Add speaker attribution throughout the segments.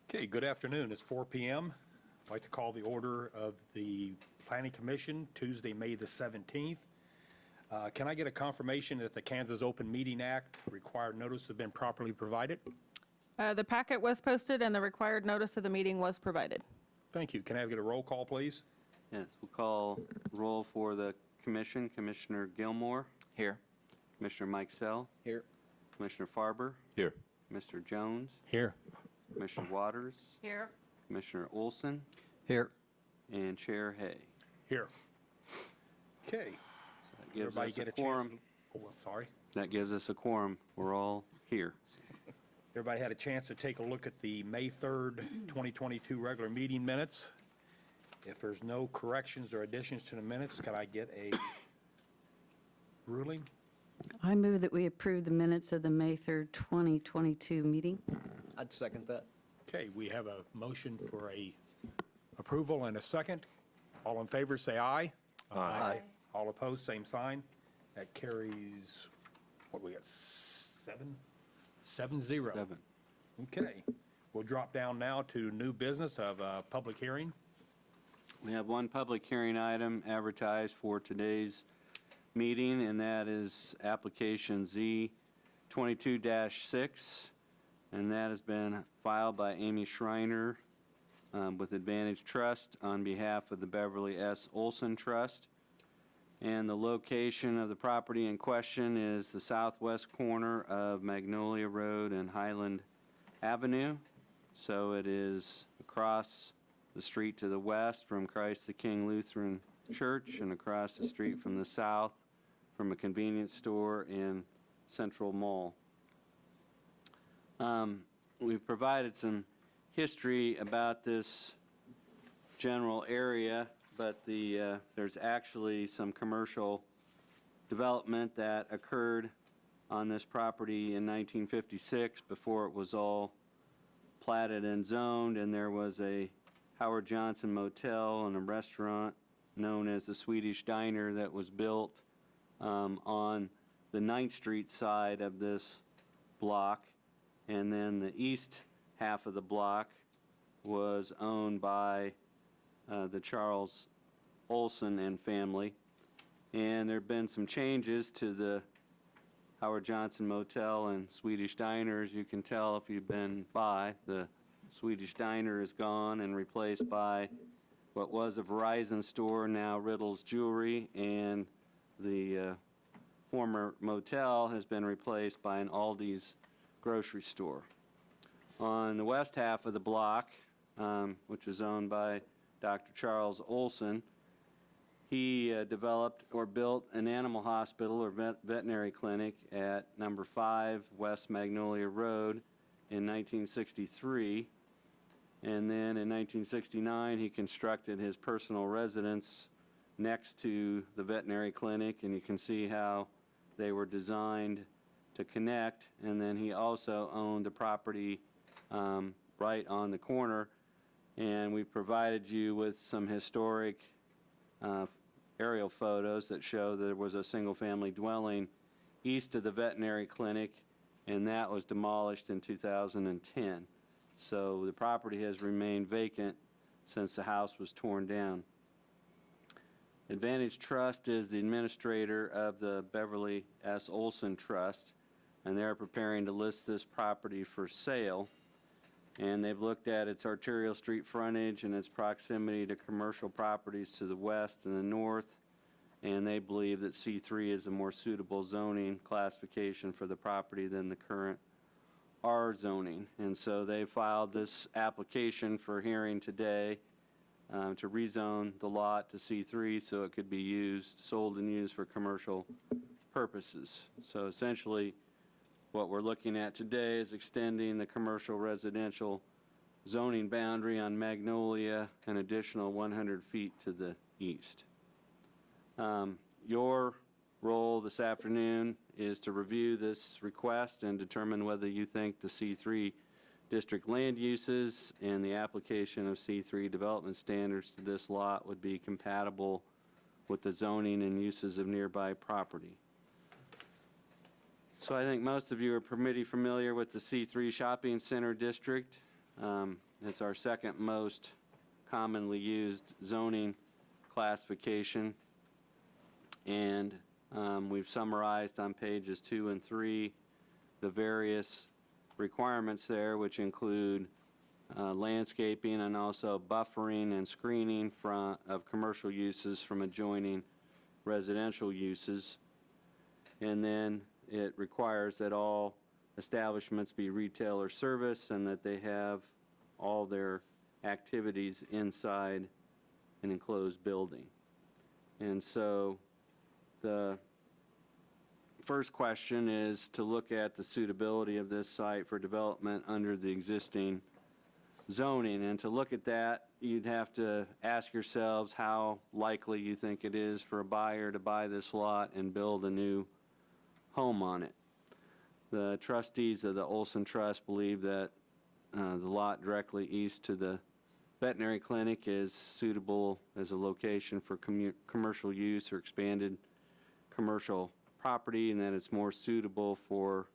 Speaker 1: Okay, good afternoon. It's 4 p.m. I'd like to call the order of the Planning Commission, Tuesday, May the 17th. Can I get a confirmation that the Kansas Open Meeting Act required notice have been properly provided?
Speaker 2: The packet was posted and the required notice of the meeting was provided.
Speaker 1: Thank you. Can I get a roll call, please?
Speaker 3: Yes, we'll call roll for the commission. Commissioner Gilmore.
Speaker 4: Here.
Speaker 3: Commissioner Mike Sell.
Speaker 4: Here.
Speaker 3: Commissioner Farber.
Speaker 4: Here.
Speaker 3: Mr. Jones.
Speaker 1: Here.
Speaker 3: Commissioner Waters.
Speaker 2: Here.
Speaker 3: Commissioner Olson.
Speaker 4: Here.
Speaker 3: And Chair Hay.
Speaker 1: Here. Okay.
Speaker 3: So that gives
Speaker 1: Everybody
Speaker 3: us
Speaker 1: get
Speaker 3: a
Speaker 1: a chance?
Speaker 3: quorum.
Speaker 1: Oh, I'm sorry.
Speaker 3: That gives us a quorum. We're all here.
Speaker 1: Everybody had a chance to take a look at the May 3rd, 2022 regular meeting minutes. If there's no corrections or additions to the minutes, can I get a ruling?
Speaker 5: I move that we approve the minutes of the May 3rd, 2022 meeting.
Speaker 4: I'd second that.
Speaker 1: Okay, we have a motion for a approval and a second. All in favor, say aye.
Speaker 4: Aye.
Speaker 1: All opposed, same sign. That carries, what we got, 7-0.
Speaker 3: 7.
Speaker 1: Okay, we'll drop down now to new business of a public hearing.
Speaker 3: We have one public hearing item advertised for today's meeting, and that is application Z22-6, and that has been filed by Amy Schreiner with Advantage Trust on behalf of the Beverly S. Olson Trust. And the location of the property in question is the southwest corner of Magnolia Road and Highland Avenue. So it is across the street to the west from Christ the King Lutheran Church and across the street from the south from a convenience store and Central Mall. We've provided some history about this general area, but there's actually some commercial development that occurred on this property in 1956 before it was all platted and zoned, and there was a Howard Johnson Motel and a restaurant known as the Swedish Diner that was built on the 9th Street side of this block, and then the east half of the block was owned by the Charles Olson and family. And there have been some changes to the Howard Johnson Motel and Swedish Diner. As you can tell if you've been by, the Swedish Diner is gone and replaced by what was a Verizon store, now Riddle's Jewelry, and the former motel has been replaced by an Aldi's grocery store. On the west half of the block, which was owned by Dr. Charles Olson, he developed or built an animal hospital or veterinary clinic at number 5 West Magnolia Road in 1963. And then in 1969, he constructed his personal residence next to the veterinary clinic, and you can see how they were designed to connect. And then he also owned the property right on the corner, and we provided you with some historic aerial photos that show that there was a single-family dwelling east of the veterinary clinic, and that was demolished in 2010. So the property has remained vacant since the house was torn down. Advantage Trust is the administrator of the Beverly S. Olson Trust, and they're preparing to list this property for sale. And they've looked at its arterial street frontage and its proximity to commercial properties to the west and the north, and they believe that C3 is a more suitable zoning classification for the property than the current R zoning. And so they filed this application for hearing today to rezone the lot to C3 so it could be used, sold and used for commercial purposes. So essentially, what we're looking at today is extending the commercial residential zoning boundary on Magnolia an additional 100 feet to the east. Your role this afternoon is to review this request and determine whether you think the C3 district land uses and the application of C3 development standards to this lot would be compatible with the zoning and uses of nearby property. So I think most of you are pretty familiar with the C3 shopping center district. It's our second most commonly used zoning classification. And we've summarized on pages 2 and 3 the various requirements there, which include landscaping and also buffering and screening of commercial uses from adjoining residential uses. And then it requires that all establishments be retail or service and that they have all their activities inside an enclosed building. And so the first question is to look at the suitability of this site for development under the existing zoning. And to look at that, you'd have to ask yourselves how likely you think it is for a buyer to buy this lot and build a new home on it. The trustees of the Olson Trust believe that the lot directly east to the veterinary clinic is suitable as a location for commercial use or expanded commercial property, and that it's more suitable for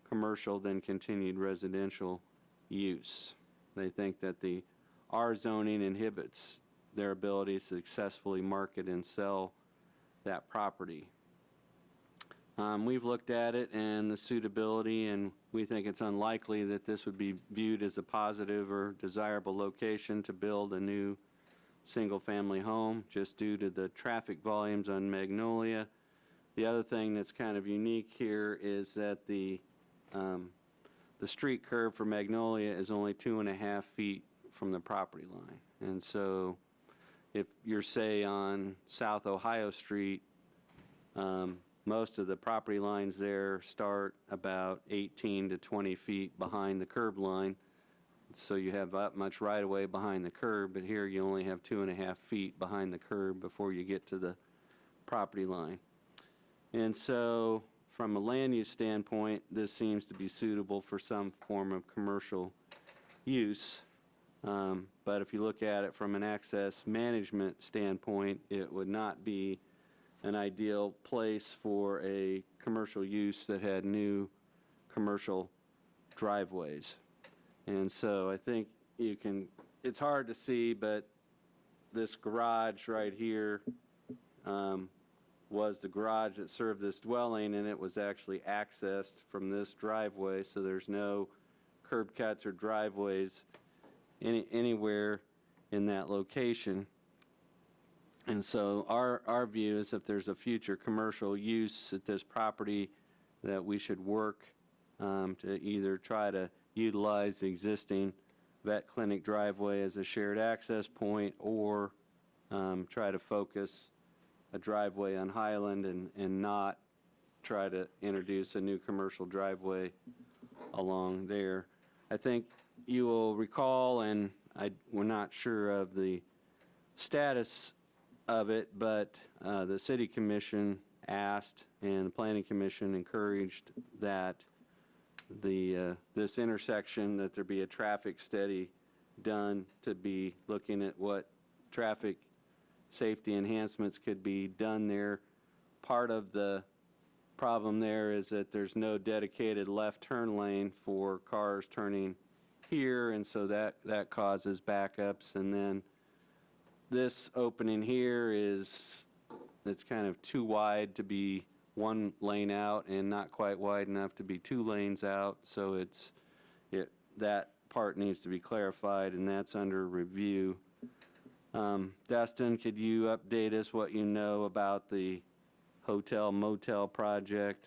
Speaker 3: commercial than continued residential use. They think that the R zoning inhibits their ability to successfully market and sell that property. We've looked at it and the suitability, and we think it's unlikely that this would be viewed as a positive or desirable location to build a new single-family home, just due to the traffic volumes on Magnolia. The other thing that's kind of unique here is that the street curve for Magnolia is only 2.5 feet from the property line. And so if you're, say, on South Ohio Street, most of the property lines there start about 18 to 20 feet behind the curb line. So you have that much right-of-way behind the curb, but here you only have 2.5 feet behind the curb before you get to the property line. And so from a land use standpoint, this seems to be suitable for some form of commercial use. But if you look at it from an access management standpoint, it would not be an ideal place for a commercial use that had new commercial driveways. And so I think it's hard to see, but this garage right here was the garage that served this dwelling, and it was actually accessed from this driveway, so there's no curb cuts or driveways anywhere in that location. And so our view is if there's a future commercial use at this property, that we should work to either try to utilize the existing vet clinic driveway as a shared access point, or try to focus a driveway on Highland and not try to introduce a new commercial driveway along there. I think you will recall, and we're not sure of the status of it, but the City Commission asked and the Planning Commission encouraged that this intersection, that there be a traffic study done to be looking at what traffic safety enhancements could be done there. Part of the problem there is that there's no dedicated left turn lane for cars turning here, and so that causes backups. And then this opening here it's kind of too wide to be one lane out and not quite wide enough to be 2 lanes out, so that part needs to be clarified, and that's under review. Dustin, could you update us what you know about the hotel motel project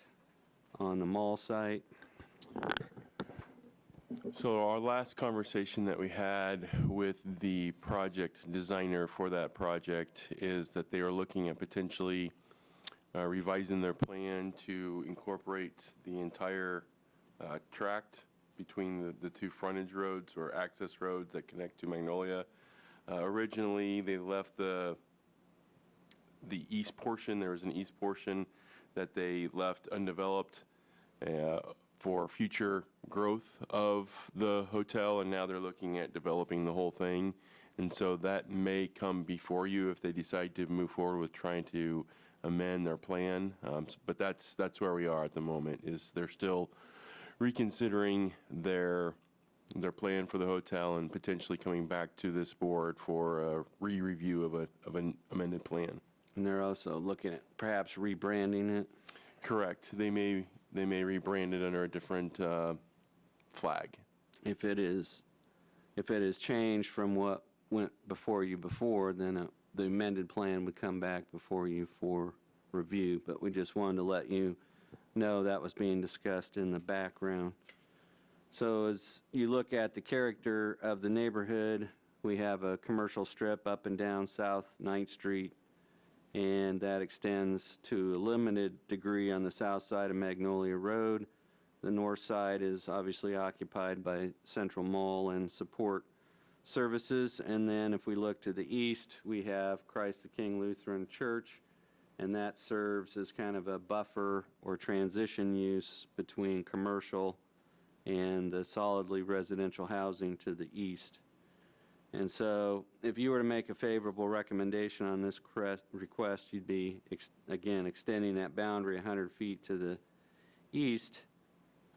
Speaker 3: on the mall site?
Speaker 6: So our last conversation that we had with the project designer for that project is that they are looking at potentially revising their plan to incorporate the entire tract between the 2 frontage roads or access roads that connect to Magnolia. Originally, they left the east portion. There was an east portion that they left undeveloped for future growth of the hotel, and now they're looking at developing the whole thing. And so that may come before you if they decide to move forward with trying to amend their plan. But that's where we are at the moment, is they're still reconsidering their their plan for the hotel and potentially coming back to this board for a re-review of an amended plan.
Speaker 3: And they're also looking at perhaps rebranding it.
Speaker 6: Correct. They may rebrand it under a different flag.
Speaker 3: If it is changed from what went before you before, then the amended plan would come back before you for review. But we just wanted to let you know that was being discussed in the background. So as you look at the character of the neighborhood, we have a commercial strip up and down South 9th Street, and that extends to a limited degree on the south side of Magnolia Road. The north side is obviously occupied by Central Mall and support services. And then if we look to the east, we have Christ the King Lutheran Church, and that serves as kind of a buffer or transition use between commercial and the solidly residential housing to the east. And so if you were to make a favorable recommendation on this request, you'd be, again, extending that boundary 100 feet to the east.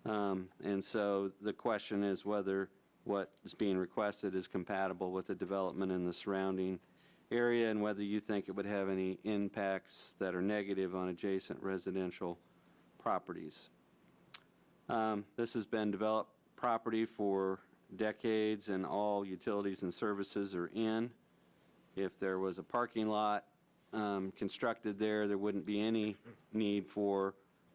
Speaker 3: And so the question is whether what is being requested is compatible with the development in the surrounding area, and whether you think it would have any impacts that are negative on adjacent residential properties. This has been developed property for decades, and all utilities and services are in. If there was a parking lot constructed there, there wouldn't be any need for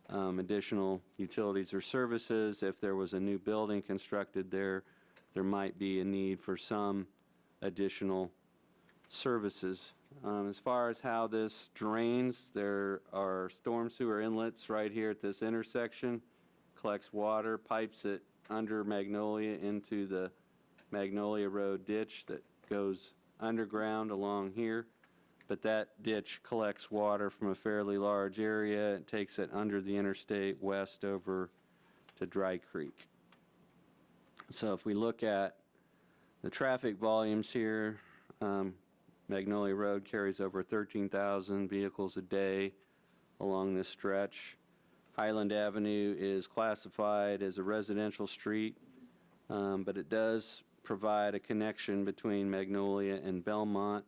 Speaker 3: additional utilities or services. If there was a new building constructed there, there might be a need for some additional services. As far as how this drains, there are storm sewer inlets right here at this intersection, collects water, pipes it under Magnolia into the Magnolia Road ditch that goes underground along here. But that ditch collects water from a fairly large area. It takes it under the interstate west over to Dry Creek. So if we look at the traffic volumes here, Magnolia Road carries over 13,000 vehicles a day along this stretch. Highland Avenue is classified as a residential street, but it does provide a connection between Magnolia and Belmont.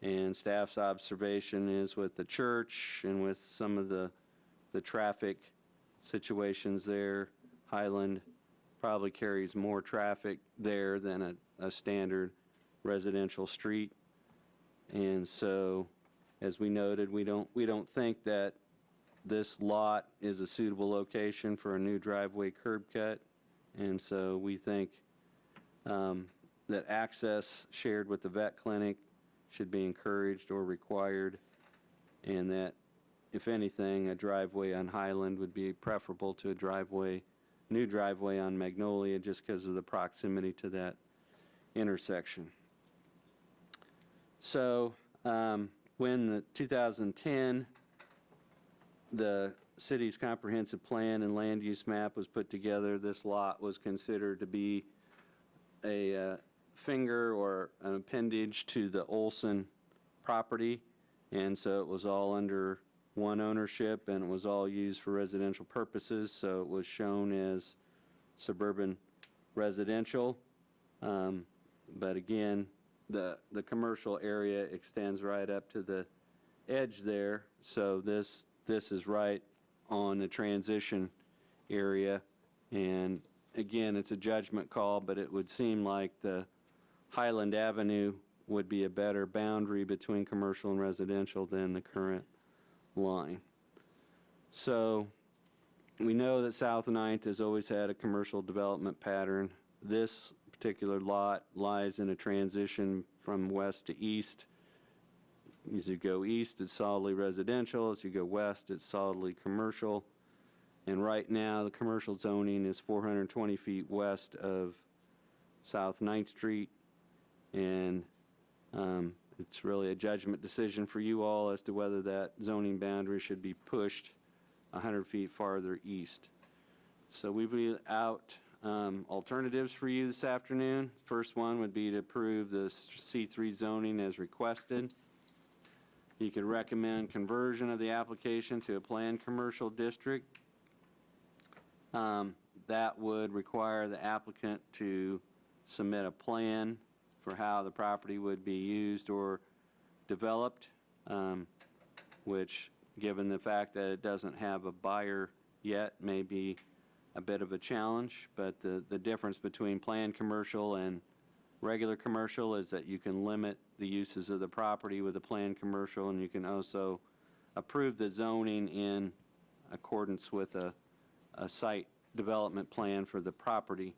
Speaker 3: And staff's observation is with the church and with some of the traffic situations there, Highland probably carries more traffic there than a standard residential street. And so, as we noted, we don't think that this lot is a suitable location for a new driveway curb cut. And so we think that access shared with the vet clinic should be encouraged or required, and that, if anything, a driveway on Highland would be preferable to a new driveway on Magnolia, just because of the proximity to that intersection. So when the 2010, the city's comprehensive plan and land use map was put together, this lot was considered to be a finger or an appendage to the Olson property, and so it was all under one ownership, and it was all used for residential purposes, so it was shown as suburban residential. But again, the commercial area extends right up to the edge there, so this is right on the transition area. And again, it's a judgment call, but it would seem like the Highland Avenue would be a better boundary between commercial and residential than the current line. So we know that South 9th has always had a commercial development pattern. This particular lot lies in a transition from west to east. As you go east, it's solidly residential. As you go west, it's solidly commercial. And right now, the commercial zoning is 420 feet west of South 9th Street. And it's really a judgment decision for you all as to whether that zoning boundary should be pushed 100 feet farther east. So we've laid out alternatives for you this afternoon. First one would be to approve the C3 zoning as requested. You could recommend conversion of the application to a planned commercial district. that would require the applicant to submit a plan for how the property would be used or developed, which, given the fact that it doesn't have a buyer yet, may be a bit of a challenge. But the difference between planned commercial and regular commercial is that you can limit the uses of the property with a planned commercial, and you can also approve the zoning in accordance with a site development plan for the property.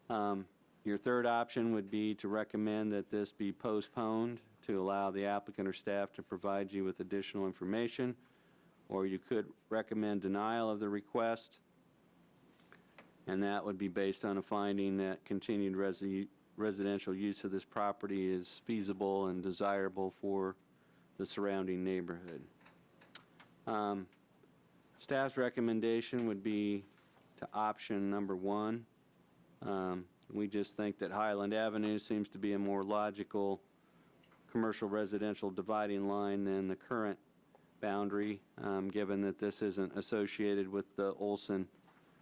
Speaker 3: Your third option would be to recommend that this be postponed to allow the applicant or staff to provide you with additional information, or you could recommend denial of the request, and that would be based on a finding that continued residential use of this property is feasible and desirable for the surrounding neighborhood. Staff's recommendation would be to option number 1. We just think that Highland Avenue seems to be a more logical commercial residential dividing line than the current boundary, given that this isn't associated with the Olson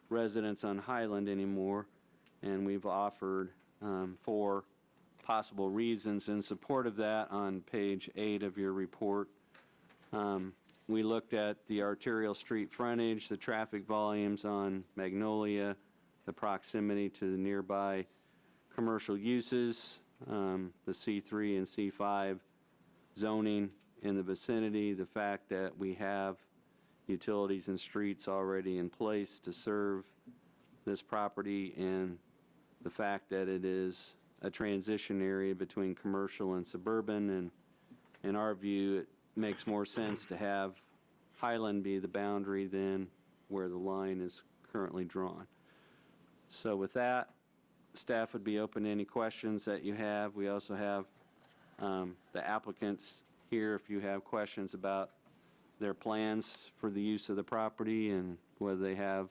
Speaker 3: residents on Highland anymore. And we've offered 4 possible reasons in support of that on page 8 of your report. We looked at the arterial street frontage, the traffic volumes on Magnolia, the proximity to the nearby commercial uses, the C3 and C5 zoning in the vicinity, the fact that we have utilities and streets already in place to serve this property, and the fact that it is a transition area between commercial and suburban. And in our view, it makes more sense to have Highland be the boundary than where the line is currently drawn. So with that, staff would be open to any questions that you have. We also have the applicants here if you have questions about their plans for the use of the property and whether they have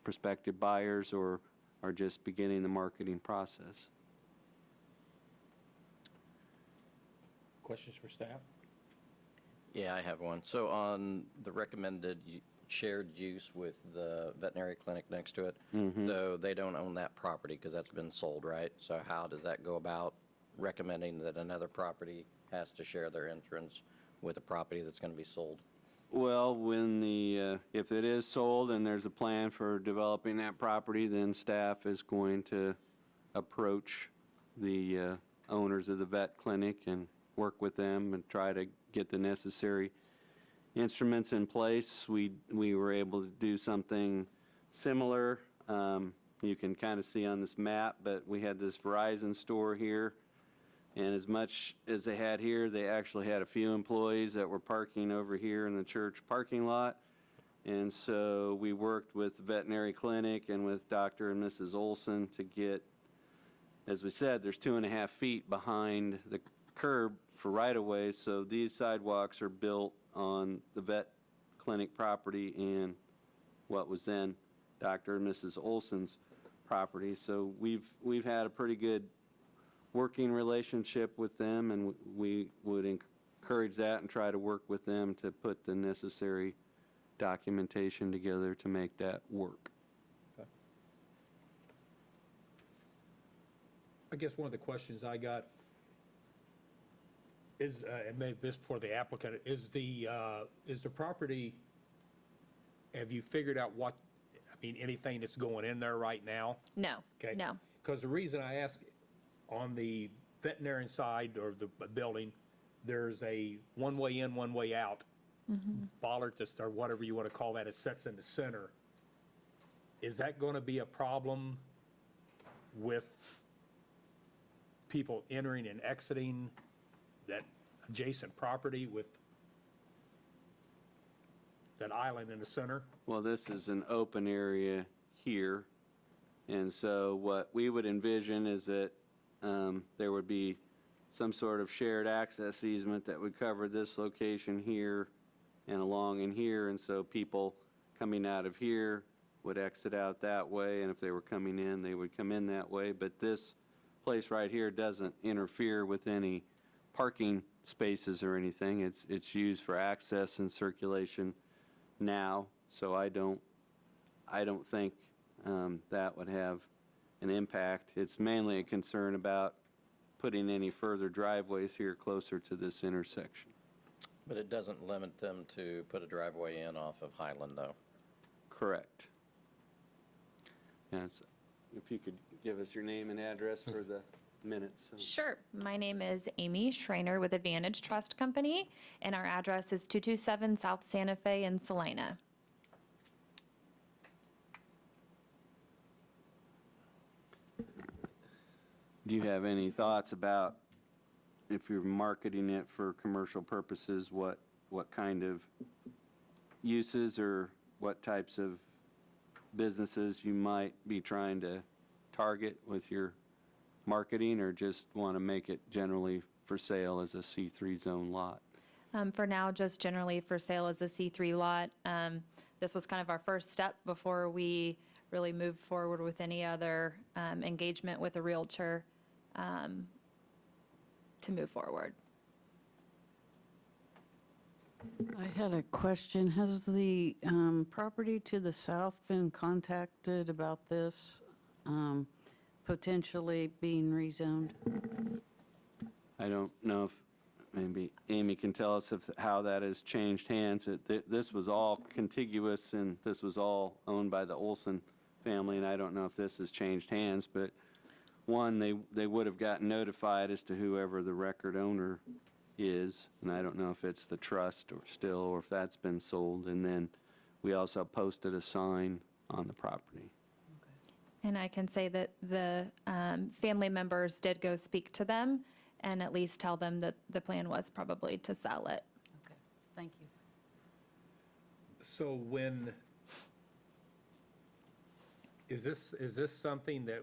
Speaker 3: prospective buyers or are just beginning the marketing process.
Speaker 1: Questions for staff?
Speaker 4: Yeah, I have one. So on the recommended shared use with the veterinary clinic next to it, so they don't own that property because that's been sold, right? So how does that go about recommending that another property has to share their entrance with a property that's going to be sold?
Speaker 3: Well, when if it is sold and there's a plan for developing that property, then staff is going to approach the owners of the vet clinic and work with them and try to get the necessary instruments in place. We were able to do something similar. You can kind of see on this map, but we had this Verizon store here, and as much as they had here, they actually had a few employees that were parking over here in the church parking lot. And so we worked with the veterinary clinic and with Dr. and Mrs. Olson to get, as we said, there's 2.5 feet behind the curb for right-of-way, so these sidewalks are built on the vet clinic property and what was then Dr. and Mrs. Olson's property. So we've had a pretty good working relationship with them, and we would encourage that and try to work with them to put the necessary documentation together to make that work.
Speaker 1: I guess one of the questions I got is, and maybe this for the applicant, is the property, have you figured out what, I mean, anything that's going in there right now?
Speaker 7: No,
Speaker 1: Okay.
Speaker 7: no.
Speaker 1: Because the reason I ask, on the veterinarian side or the building, there's a one-way in, one-way out. Bollard, or whatever you want to call that, it sets in the center. Is that going to be a problem with people entering and exiting that adjacent property with that island in the center?
Speaker 3: Well, this is an open area here, and so what we would envision is that there would be some sort of shared access easement that would cover this location here and along in here, and so people coming out of here would exit out that way, and if they were coming in, they would come in that way. But this place right here doesn't interfere with any parking spaces or anything. It's used for access and circulation now, so I don't think that would have an impact. It's mainly a concern about putting any further driveways here closer to this intersection.
Speaker 4: But it doesn't limit them to put a driveway in off of Highland, though.
Speaker 3: Correct. And if you could give us your name and address for the minutes.
Speaker 7: Sure. My name is Amy Schreiner with Advantage Trust Company, and our address is 227 South Santa Fe in Salina.
Speaker 3: Do you have any thoughts about, if you're marketing it for commercial purposes, what kind of uses or what types of businesses you might be trying to target with your marketing, or just want to make it generally for sale as a C3 zone lot?
Speaker 7: For now, just generally for sale as a C3 lot. This was kind of our first step before we really moved forward with any other engagement with a realtor to move forward.
Speaker 5: I had a question. Has the property to the south been contacted about this potentially being rezoned?
Speaker 3: I don't know if maybe Amy can tell us how that has changed hands. This was all contiguous, and this was all owned by the Olson family, and I don't know if this has changed hands, but one, they would have gotten notified as to whoever the record owner is, and I don't know if it's the trust or if that's been sold. And then we also posted a sign on the property.
Speaker 7: And I can say that the family members did go speak to them and at least tell them that the plan was probably to sell it.
Speaker 5: Okay, thank you.
Speaker 1: So is this something that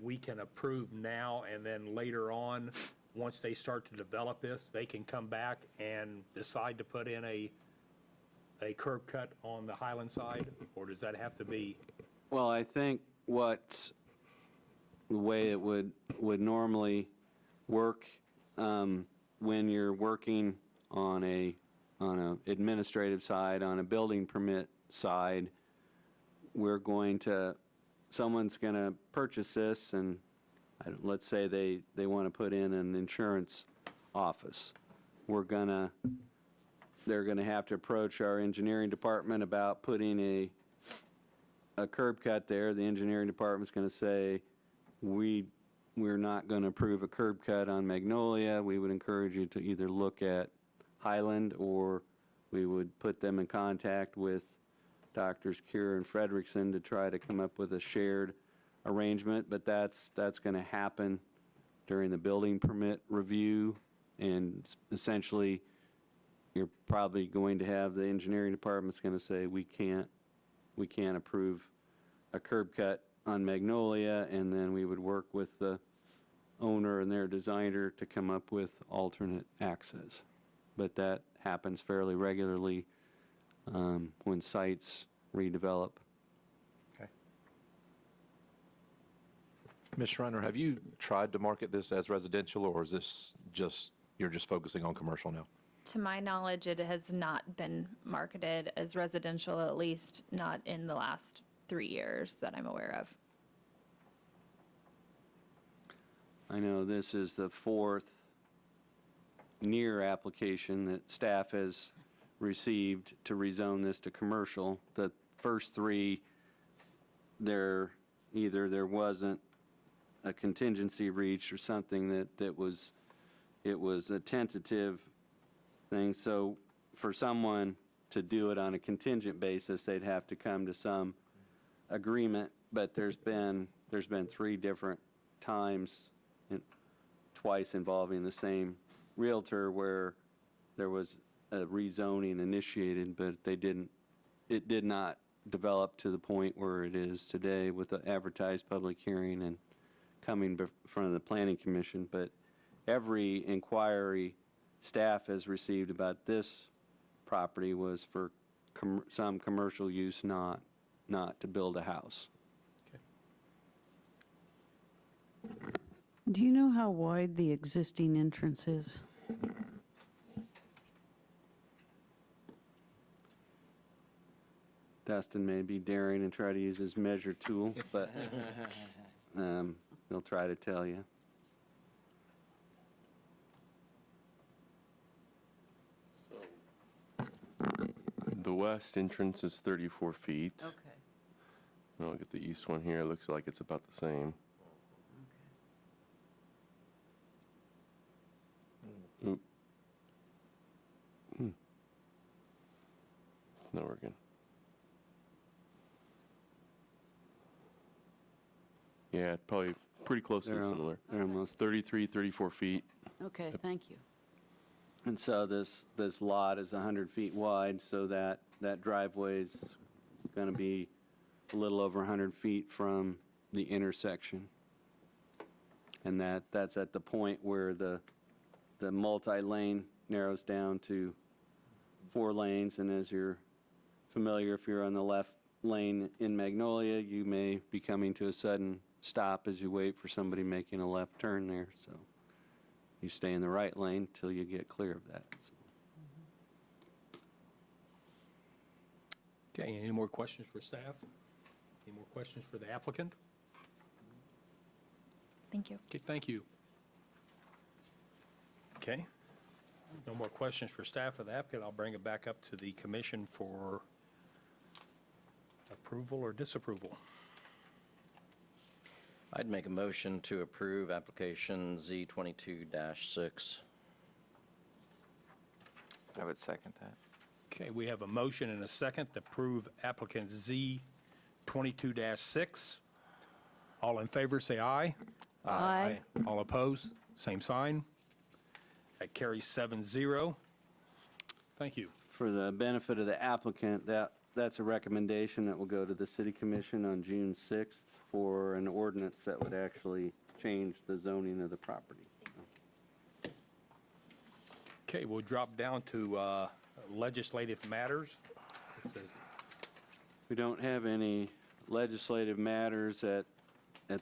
Speaker 1: we can approve now, and then later on, once they start to develop this, they can come back and decide to put in a curb cut on the Highland side? Or does that have to be?
Speaker 3: Well, I think the way it would normally work when you're working on a administrative side, on a building permit side, someone's going to purchase this, and let's say they want to put in an insurance office. They're going to have to approach our engineering department about putting a curb cut there. The engineering department's going to say, we're not going to approve a curb cut on Magnolia. We would encourage you to either look at Highland, or we would put them in contact with Doctors Cure and Frederickson to try to come up with a shared arrangement. But that's going to happen during the building permit review, and essentially you're probably going to have the engineering department's going to say, we can't approve a curb cut on Magnolia, and then we would work with the owner and their designer to come up with alternate access. But that happens fairly regularly when sites redevelop.
Speaker 1: Okay.
Speaker 8: Ms. Schreiner, have you tried to market this as residential, or is this you're just focusing on commercial now?
Speaker 7: To my knowledge, it has not been marketed as residential, at least not in the last 3 years that I'm aware of.
Speaker 3: I know this is the fourth near application that staff has received to rezone this to commercial. The first three, either there wasn't a contingency reached or something it was a tentative thing. So for someone to do it on a contingent basis, they'd have to come to some agreement. But there's been 3 different times, twice involving the same realtor, where there was a rezoning initiated, but it did not develop to the point where it is today with the advertised public hearing and coming in front of the Planning Commission. But every inquiry staff has received about this property was for some commercial use, not to build a house.
Speaker 5: Do you know how wide the existing entrance is?
Speaker 3: Dustin may be daring and try to use his measure tool, but he'll try to tell you.
Speaker 6: The west entrance is 34 feet.
Speaker 5: Okay.
Speaker 6: And I'll get the east one here. It looks like it's about the same. Oop. It's not working. Yeah, probably pretty closely similar.
Speaker 3: They're almost
Speaker 6: 33, 34 feet.
Speaker 5: Okay, thank you.
Speaker 3: And so this lot is 100 feet wide, so that driveway's going to be a little over 100 feet from the intersection. And that's at the point where the multi-lane narrows down to 4 lanes, and as you're familiar, if you're on the left lane in Magnolia, you may be coming to a sudden stop as you wait for somebody making a left turn there, so you stay in the right lane till you get clear of that. So.
Speaker 1: Okay, any more questions for staff? Any more questions for the applicant?
Speaker 7: Thank you.
Speaker 1: Okay, thank you. Okay. No more questions for staff or the applicant. I'll bring it back up to the commission for approval or disapproval.
Speaker 4: I'd make a motion to approve application Z22-6.
Speaker 9: I would second that.
Speaker 1: Okay, we have a motion and a second to approve applicant Z22-6. All in favor, say aye.
Speaker 5: Aye.
Speaker 1: All opposed, same sign. That carries 7-0. Thank you.
Speaker 3: For the benefit of the applicant, that's a recommendation that will go to the city commission on June 6th for an ordinance that would actually change the zoning of the property.
Speaker 1: Okay, we'll drop down to legislative matters. It says
Speaker 3: We don't have any legislative matters at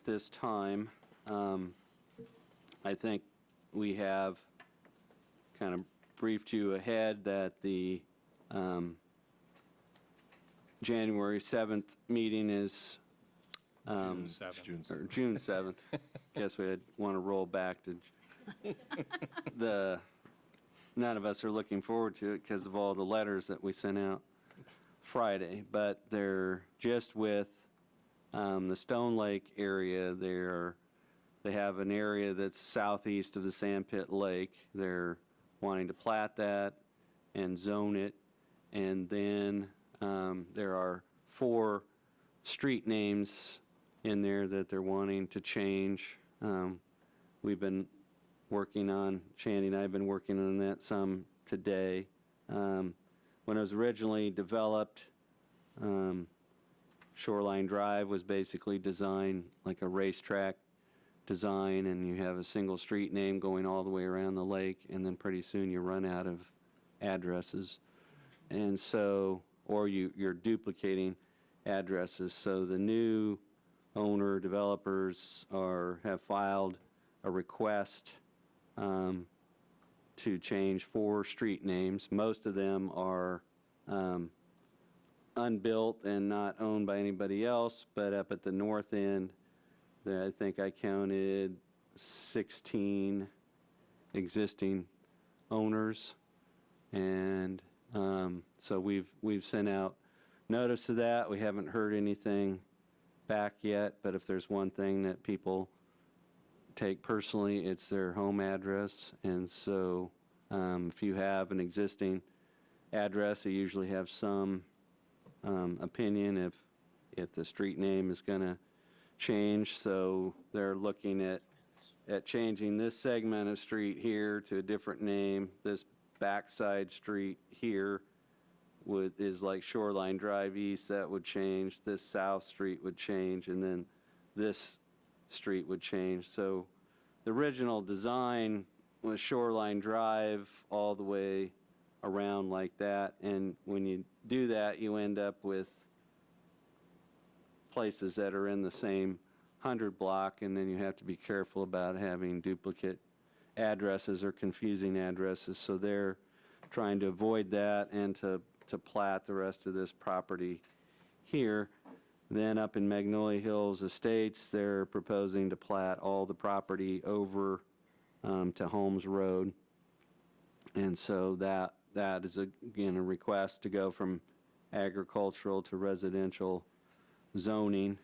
Speaker 3: this time. I think we have kind of briefed you ahead that the January 7th meeting is
Speaker 1: June 7th.
Speaker 3: or June 7th. Guess we'd want to roll back to none of us are looking forward to it because of all the letters that we sent out Friday, but they're just with the Stone Lake area. They have an area that's southeast of the Sandpit Lake. They're wanting to plat that and zone it, and then there are 4 street names in there that they're wanting to change. We've been working on, Shandy and I have been working on that some today. When it was originally developed, Shoreline Drive was basically designed like a racetrack design, and you have a single street name going all the way around the lake, and then pretty soon you run out of addresses. And so, or you're duplicating addresses. So the new owner developers have filed a request to change 4 street names. Most of them are unbuilt and not owned by anybody else, but up at the north end, I think I counted 16 existing owners. And so we've sent out notice of that. We haven't heard anything back yet, but if there's one thing that people take personally, it's their home address. And so if you have an existing address, you usually have some opinion if the street name is going to change. So they're looking at changing this segment of street here to a different name. This backside street here is like Shoreline Drive East. That would change. This South Street would change, and then this street would change. So the original design was Shoreline Drive all the way around like that, and when you do that, you end up with places that are in the same 100 block, and then you have to be careful about having duplicate addresses or confusing addresses. So they're trying to avoid that and to plat the rest of this property here. Then up in Magnolia Hills Estates, they're proposing to plat all the property over to Holmes Road. And so that is, again, a request to go from agricultural to residential zoning.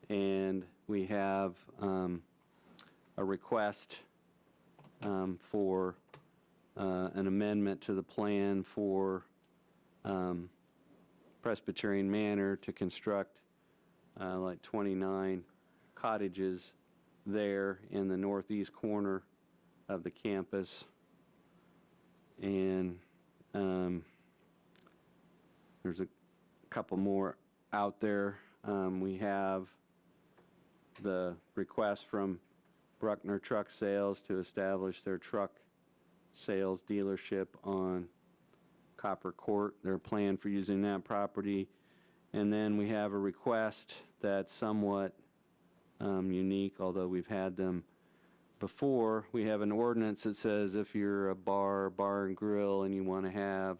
Speaker 3: And we have a request for an amendment to the plan for Presbyterian Manor to construct like 29 cottages there in the northeast corner of the campus. And there's a couple more out there. We have the request from Bruckner Truck Sales to establish their truck sales dealership on Copper Court, their plan for using that property. And then we have a request that's somewhat unique, although we've had them before. We have an ordinance that says if you're a bar and grill, and you want to have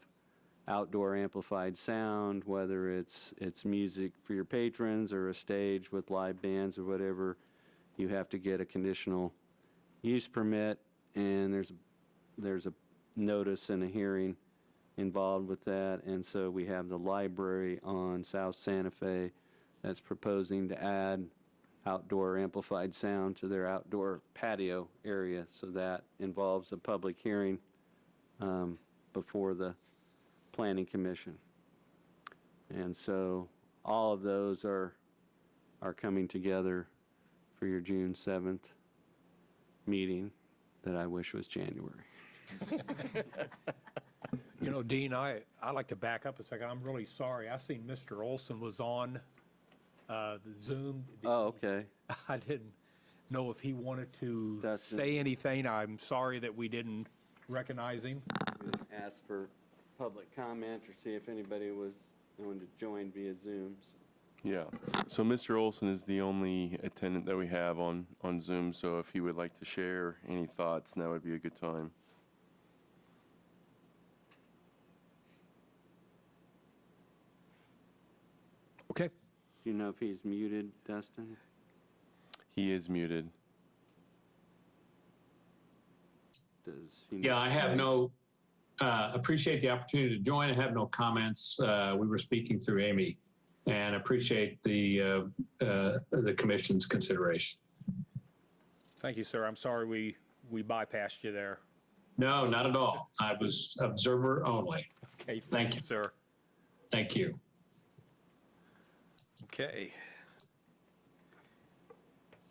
Speaker 3: outdoor amplified sound, whether it's music for your patrons or a stage with live bands or whatever, you have to get a conditional use permit, and there's a notice and a hearing involved with that. And so we have the library on South Santa Fe that's proposing to add outdoor amplified sound to their outdoor patio area. So that involves a public hearing before the Planning Commission. And so all of those are coming together for your June 7th meeting that I wish was January.
Speaker 1: You know, Dean, I'd like to back up a second. I'm really sorry. I seen Mr. Olson was on the Zoom.
Speaker 3: Oh, okay.
Speaker 1: I didn't know if he wanted to
Speaker 3: Dustin.
Speaker 1: say anything. I'm sorry that we didn't recognize him.
Speaker 3: Ask for public comment or see if anybody was going to join via Zoom.
Speaker 6: Yeah. So Mr. Olson is the only attendant that we have on Zoom, so if he would like to share any thoughts, now would be a good time.
Speaker 1: Okay.
Speaker 3: Do you know if he's muted, Dustin?
Speaker 6: He is muted.
Speaker 3: Does he
Speaker 9: Yeah, I have no, appreciate the opportunity to join. I have no comments. We were speaking through Amy, and appreciate the commission's consideration.
Speaker 1: Thank you, sir. I'm sorry we bypassed you there.
Speaker 9: No, not at all. I was observer only.
Speaker 1: Okay.
Speaker 9: Thank you.
Speaker 1: sir.
Speaker 9: Thank you.
Speaker 1: Okay.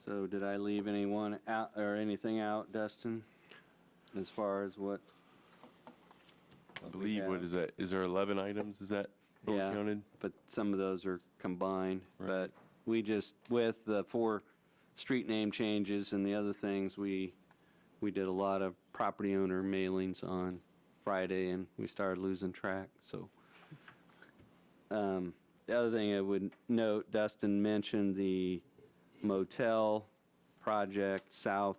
Speaker 3: So did I leave anyone out or anything out, Dustin, as far as what?
Speaker 6: I believe, what is that? Is there 11 items? Is that what we
Speaker 3: Yeah,
Speaker 6: counted?
Speaker 3: but some of those are combined.
Speaker 6: Right.
Speaker 3: But we just, with the 4 street name changes and the other things, we did a lot of property owner mailings on Friday, and we started losing track, so. The other thing I would note, Dustin mentioned the motel project south,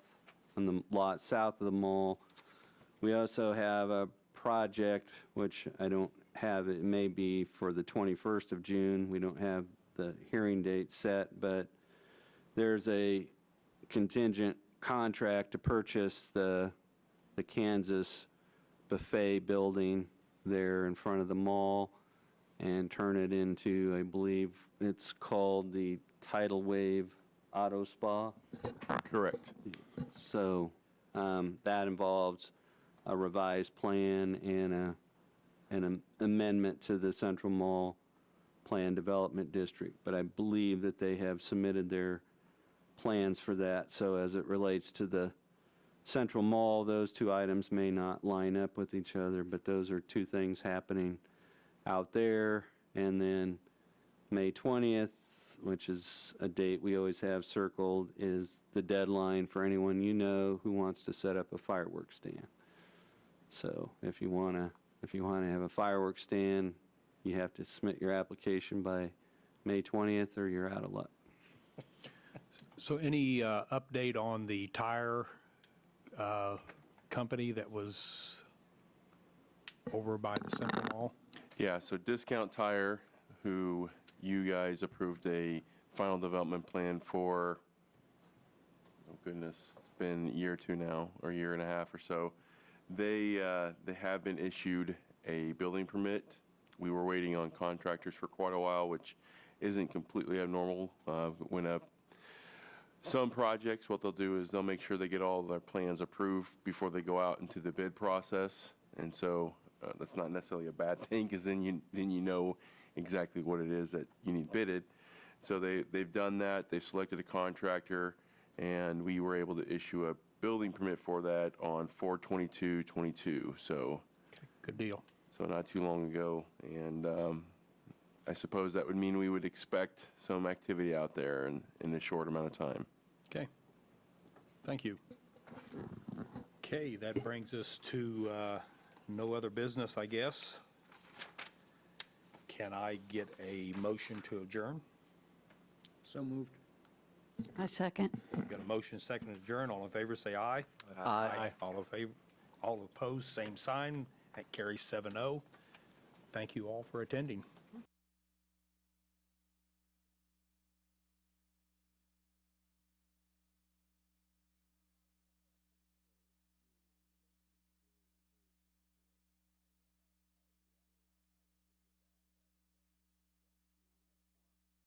Speaker 3: on the lot south of the mall. We also have a project, which I don't have, it may be for the 21st of June. We don't have the hearing date set, but there's a contingent contract to purchase the Kansas buffet building there in front of the mall and turn it into, I believe it's called the Tidal Wave Auto Spa.
Speaker 6: Correct.
Speaker 3: So that involves a revised plan and an amendment to the Central Mall Plan Development District. But I believe that they have submitted their plans for that. So as it relates to the Central Mall, those 2 items may not line up with each other, but those are 2 things happening out there. And then May 20th, which is a date we always have circled, is the deadline for anyone you know who wants to set up a fireworks stand. So if you want to have a fireworks stand, you have to submit your application by May 20th or you're out of luck.
Speaker 1: So any update on the tire company that was over by the Central Mall?
Speaker 6: Yeah, so Discount Tire, who you guys approved a final development plan for, oh goodness, it's been a year or two now, or a year and a half or so. They have been issued a building permit. We were waiting on contractors for quite a while, which isn't completely abnormal. Some projects, what they'll do is they'll make sure they get all their plans approved before they go out into the bid process. And so that's not necessarily a bad thing, because then you know exactly what it is that you need bidded. So they've done that. They've selected a contractor, and we were able to issue a building permit for that on 4/22/22. So
Speaker 1: Good deal.
Speaker 6: not too long ago. And I suppose that would mean we would expect some activity out there in a short amount of time.
Speaker 1: Okay. Thank you. Okay, that brings us to no other business, I guess. Can I get a motion to adjourn?
Speaker 10: So moved.
Speaker 5: I second.
Speaker 1: Got a motion, second to adjourn. All in favor, say aye.
Speaker 10: Aye.
Speaker 1: All in favor, all opposed, same sign. That carries 7-0. Thank you all for attending.